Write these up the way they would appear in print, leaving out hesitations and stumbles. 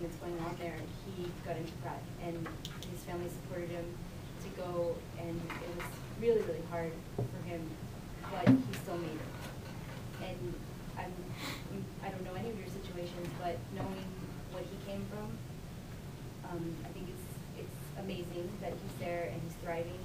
everything that's going on there, he got into Pratt, and his family supported him to go, and it was really, really hard for him, but he still made it. And I don't know any of your situations, but knowing what he came from, I think it's amazing that he's there and he's thriving,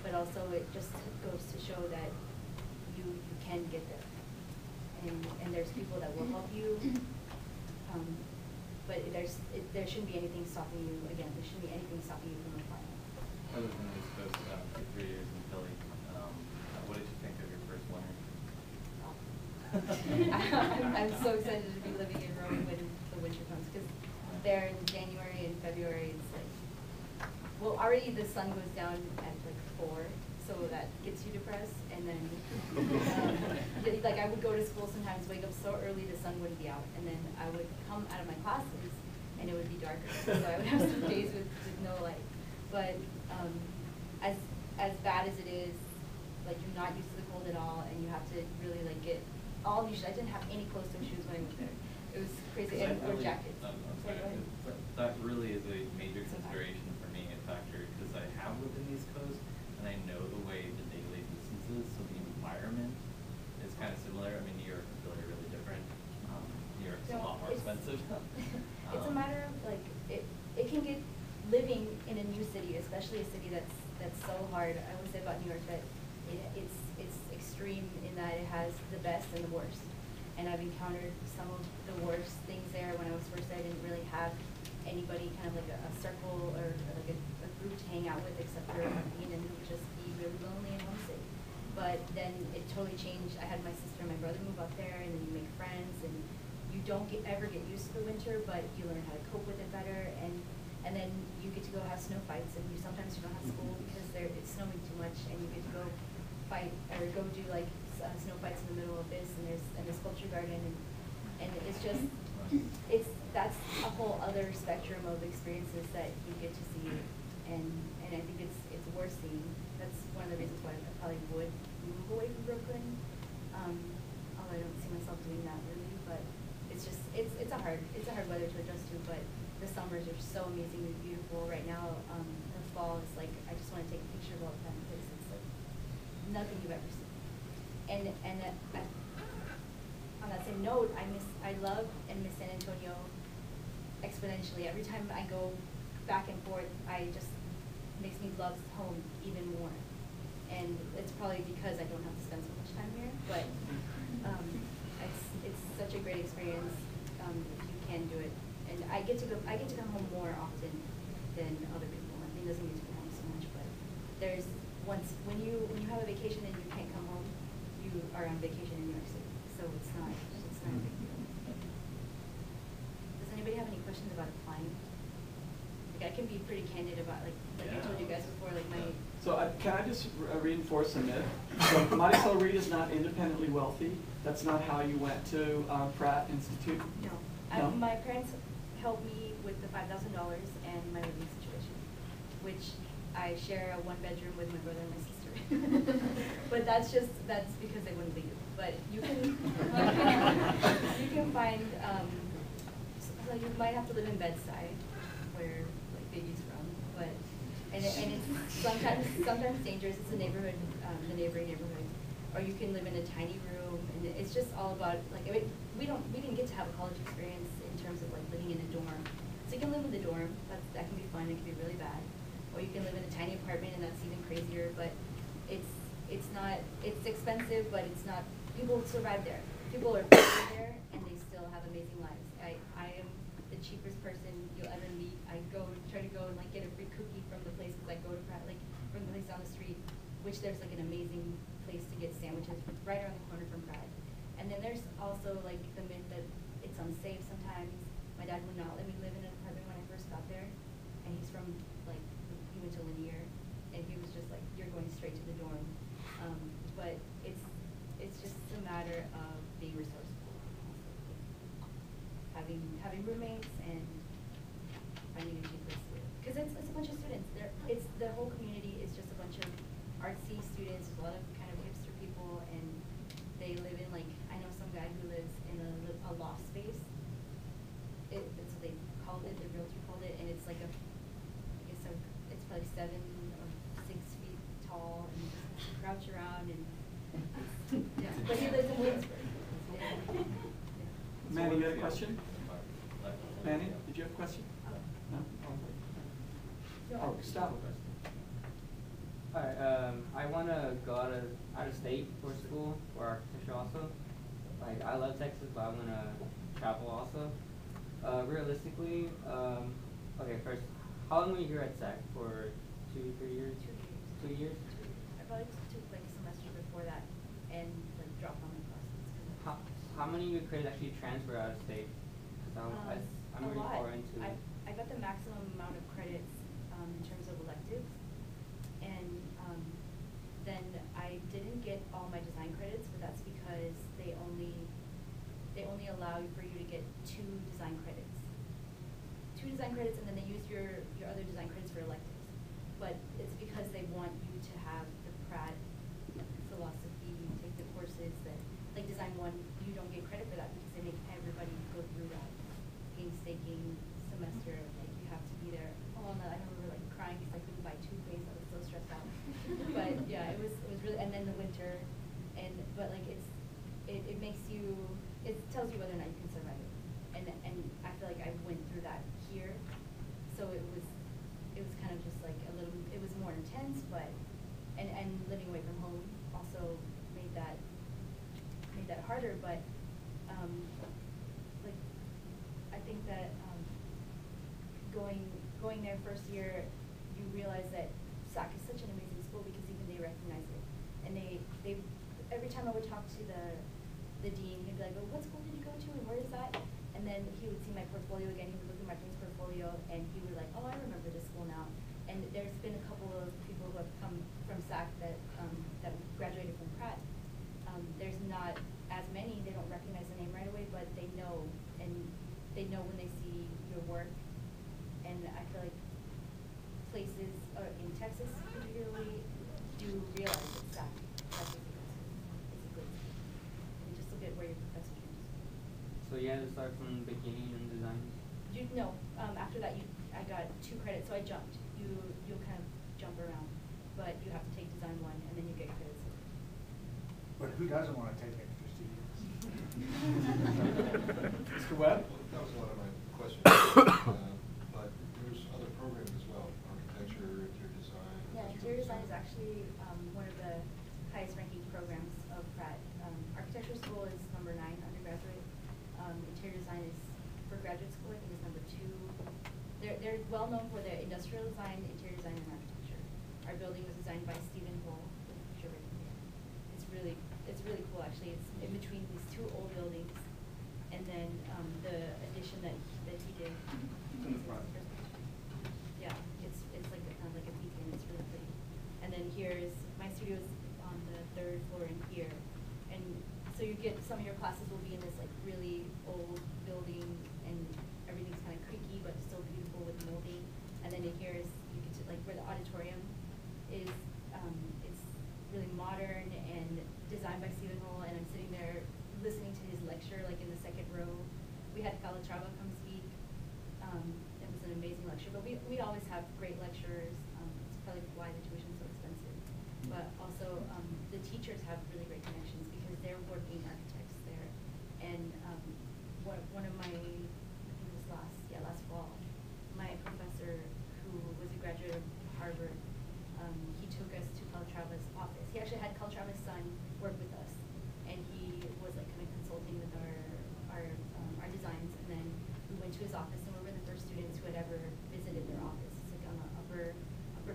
but also it just goes to show that you can get there. And there's people that will help you, but there shouldn't be anything stopping you. Again, there shouldn't be anything stopping you from applying. I lived in the East Coast for 3 years in Philly. What did you think of your first winter? I'm so excited to be living in Rome when the winter comes, because there in January and February it's like, well, already the sun goes down at like 4, so that gets you depressed, and then like I would go to school sometimes, wake up so early the sun wouldn't be out, and then I would come out of my classes and it would be darker, so I would have some days with no light. But as bad as it is, like you're not used to the cold at all, and you have to really like get all these. I didn't have any closed-toe shoes when I went there. It was crazy, or jackets. I'm sorry, that really is a major consideration for me, a factor, because I have lived in the East Coast, and I know the way the daily distance is, so the environment is kind of similar. I mean, New York and Philly are really different. New York's a lot more expensive. It's a matter of like it can get living in a new city, especially a city that's so hard. I would say about New York that it's extreme in that it has the best and the worst. And I've encountered some of the worst things there. When I was first there, I didn't really have anybody, kind of like a circle or like a group to hang out with, except for Martin, and it would just be really lonely and homesick. But then it totally changed. I had my sister and my brother move up there, and then you make friends, and you don't ever get used to the winter, but you learn how to cope with it better. And then you get to go have snow fights, and sometimes you don't have school because it's snowing too much, and you get to go fight or go do like snow fights in the middle of this, and there's a sculpture garden, and it's just that's a whole other spectrum of experiences that you get to see, and I think it's worth seeing. That's one of the reasons why I probably would move away from Brooklyn, although I don't see myself doing that really. But it's just it's a hard weather to adjust to, but the summers are so amazingly beautiful right now. The fall is like I just want to take a picture of all the time because it's like nothing you've ever seen. And on that same note, I love and miss San Antonio exponentially. Every time I go back and forth, it makes me love home even more. And it's probably because I don't have to spend so much time here, but it's such a great experience if you can do it. And I get to come home more often than other people. I mean, it doesn't mean to come home so much, but there's when you have a vacation and you can't come home, you are on vacation in New York City. So it's not a big deal. Does anybody have any questions about applying? Like I can be pretty candid about like I told you guys before, like my. So can I just reinforce a myth? So Marisol Reed is not independently wealthy. That's not how you went to Pratt Institute. No. No? My parents helped me with the $5,000 and my living situation, which I share a 1-bedroom with my brother and my sister. But that's because they wouldn't leave. But you can find so you might have to live in Bedside, where like babies run, but and it's sometimes dangerous. It's a neighborhood, the neighboring neighborhood, or you can live in a tiny room, and it's just all about like we didn't get to have a college experience in terms of like living in a dorm. So you can live in the dorm, that can be fun, it can be really bad. Or you can live in a tiny apartment, and that's even crazier, but it's expensive, but it's not, people survive there. People are there, and they still have amazing lives. I am the cheapest person you'll ever meet. I try to go and like get a free cookie from the place, because I go to like from the place down the street, which there's like an amazing place to get sandwiches right around the corner from Pratt. And then there's also like the myth that it's unsafe sometimes. My dad would not let me live in an apartment when I first got there, and he's from like, he went to Linear, and he was just like, you're going straight to the dorm. But it's just a matter of being resourceful, having roommates and finding a cheap place to live. Because it's a bunch of students. The whole community is just a bunch of artsy students. There's a lot of kind of hipster people, and they live in like, I know some guy who lives in a loft space. So they called it, the realtor called it, and it's like it's probably 7 or 6 feet tall, and you just have to crouch around, and yeah. But he lives in Williamsburg. Yeah. Manny, you had a question? Manny, did you have a question? No? Oh, Gustavo. Alright, I want to go out of state for school, for architecture also. Like, I love Texas, but I want to travel also. Realistically, okay, first, how long were you here at SAC? For 2, 3 years? 2 years. 2 years? I probably took like a semester before that and like dropped on my classes. How many of your credits actually transfer out of state? Because I'm A really lot. far into it. I got the maximum amount of credits in terms of electives, and then I didn't get all my design credits, but that's because they only allow for you to get 2 design credits. 2 design credits, and then they use your other design credits for electives. But it's because they want you to have the Pratt philosophy, take the courses that, like Design 1, you don't get credit for that because they make everybody go through that painstaking semester. Like, you have to be there. Oh, no, I remember like crying because I couldn't buy toothpaste. I was so stressed out. But yeah, it was really, and then the winter, but like it makes you, it tells you whether or not you can survive it. And I feel like I went through that here, so it was kind of just like a little, it was more intense, but and living away from home also made that harder. But like I think that going there first year, you realize that SAC is such an amazing school because even they recognize it, and they every time I would talk to the dean, he'd be like, "Oh, what school did you go to, and where is that?" And then he would see my portfolio again. He would look at my friend's portfolio, and he would like, "Oh, I remember this school now." And there's been a couple of people who have come from SAC that graduated from Pratt. There's not as many. They don't recognize the name right away, but they know, and they know when they see your work. And I feel like places in Texas particularly do realize that SAC is a good school. And just look at where your professor is. So you had to start from the beginning in design? No, after that I got 2 credits, so I jumped. You'll kind of jump around, but you have to take design 1 and then you get credits. But who doesn't want to take extra students? Mr. Webb? That was one of my questions. But there's other programs as well, architecture, interior design. Yeah, interior design is actually one of the highest ranking programs of Pratt. Architecture school is number 9 undergraduate. Interior design is, for graduate school, I think is number 2. They're well known for their industrial design, interior design, and architecture. Our building was designed by Stephen Hull. It's really cool actually. It's in between these 2 old buildings, and then the addition that he did. In the front. Yeah, it's like kind of like a beacon. It's really pretty. And then here is my studio is on the 3rd floor in here, and so you get some of your classes will be in this like really old building, and everything's kind of creaky but still beautiful with molding. And then in here is you get to like where the auditorium is. It's really modern and designed by Stephen Hull, and I'm sitting there listening to his lecture like in the 2nd row. We had Calatrava come speak. It was an amazing lecture, but we always have great lecturers. It's probably why the tuition is so expensive. But also the teachers have really great connections because they're working architects there. And one of my, I think it was last fall, my professor who was a graduate of Harvard, he took us to Calatrava's office. He actually had Calatrava's son work with us, and he was like kind of consulting with our designs. And then we went to his office, and we were the first students who had ever visited their office. It's like on the upper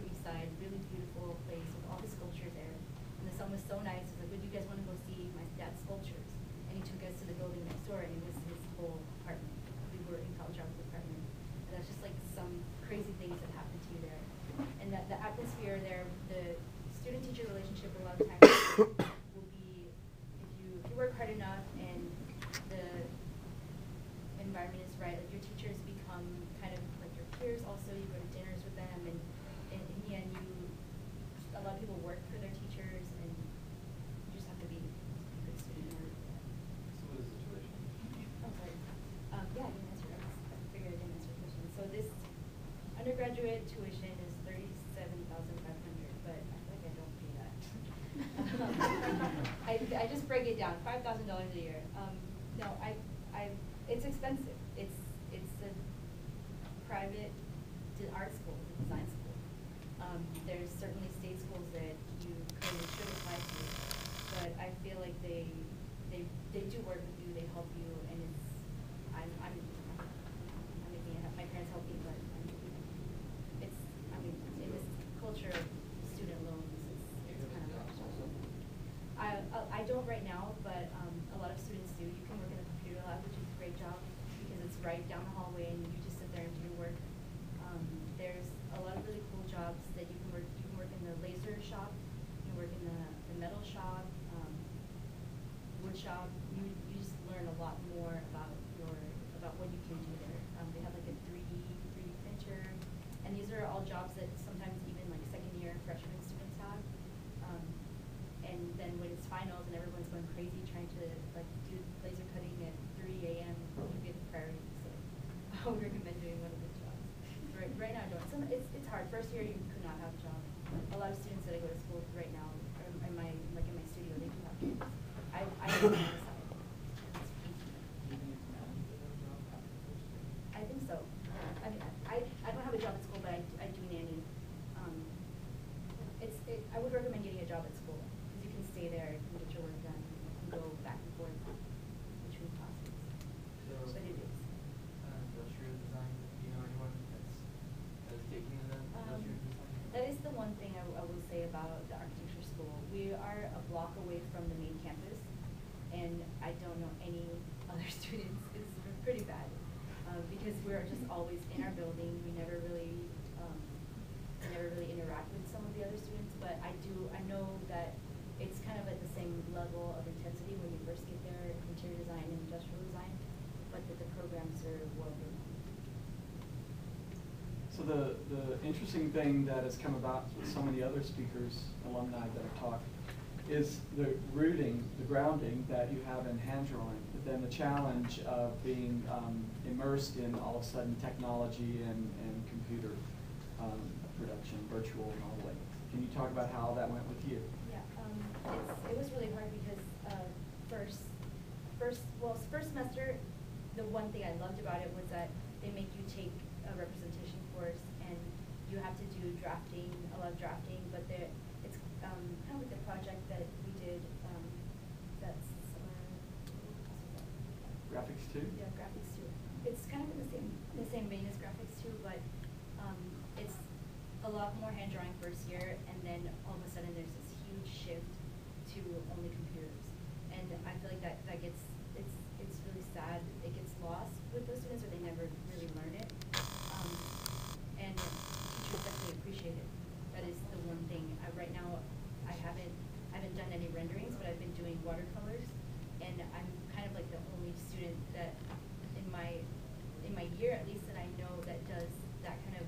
east side, really beautiful place with all the sculptures there. And the son was so nice. He was like, "Would you guys want to go see my dad's sculptures?" And he took us to the building next door, and it was his whole apartment. We were in Calatrava's apartment, and that's just like some crazy things that happened to you there. And that the atmosphere there, the student-teacher relationship a lot of times will be, if you work hard enough and the environment is right, like your teachers become kind of like your peers also. You go to dinners with them, and in the end a lot of people work for their teachers, and you just have to be a good student in order to do that. So what is the tuition? Oh, sorry. Yeah, I didn't answer that. I figured I didn't answer the question. private tuition is $37,500, but I feel like I don't pay that. I just break it down, $5,000 a year. No, it's expensive. It's a private art school, design school. There's certainly state schools that you could and should apply to, but I feel like they do work with you, they help you, and I'm making it, my parents help me, but in this culture of student loans, it's kind of hard. I don't right now, but a lot of students do. You can work in the computer lab, which is a great job because it's right down the hallway and you just sit there and do your work. There's a lot of really cool jobs that you can work. You can work in the laser shop, you can work in the metal shop, wood shop. You just learn a lot more about what you can do there. They have like a 3D printer, and these are all jobs that sometimes even like second year freshman students have. And then when it's finals and everyone's going crazy trying to like do laser cutting at 3 a.m., you get priority. So I would recommend doing one of those jobs. Right now I don't. It's hard. First year you could not have a job. A lot of students that I go to school with right now, or in my studio, they do have jobs. I don't know. I think so. I mean, I don't have a job at school, but I do nanny. I would recommend getting a job at school because you can stay there, you can get your work done, you can go back and forth between classes. So, But it is. Industrial design, do you know anyone that's taking the industrial design? That is the one thing I will say about the architecture school. We are a block away from the main campus, and I don't know any other students. It's pretty bad because we're just always in our building. We never really interact with some of the other students, but I know that it's kind of at the same level of intensity when you first get there, interior design and industrial design, but that the programs are well run. So the interesting thing that has come about with so many other speakers, alumni that have talked, is the rooting, the grounding that you have in hand drawing, but then the challenge of being immersed in all of a sudden technology and computer production, virtual and all the way. Can you talk about how that went with you? Yeah, it was really hard because first semester, the one thing I loved about it was that they make you take a representation course and you have to do drafting, a lot of drafting, but it's kind of like a project that we did that's Graphics too? Yeah, graphics too. It's kind of in the same vein as graphics too, but it's a lot more hand drawing first year, and then all of a sudden there's this huge shift to only computers, and I feel like that gets it's really sad. It gets lost with those students, or they never really learn it, and teachers definitely appreciate it. That is the one thing. Right now, I haven't done any renderings, but I've been doing watercolors, and I'm kind of like the only student that in my year at least that I know that does that kind of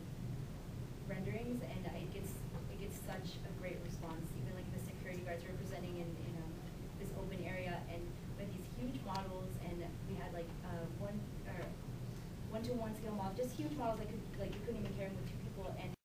renderings, and it gets such a great response. Even like the security guards representing in this open area, and with these huge models, and we had like 1:1 scale models, just huge models that you couldn't even carry with 2 people, and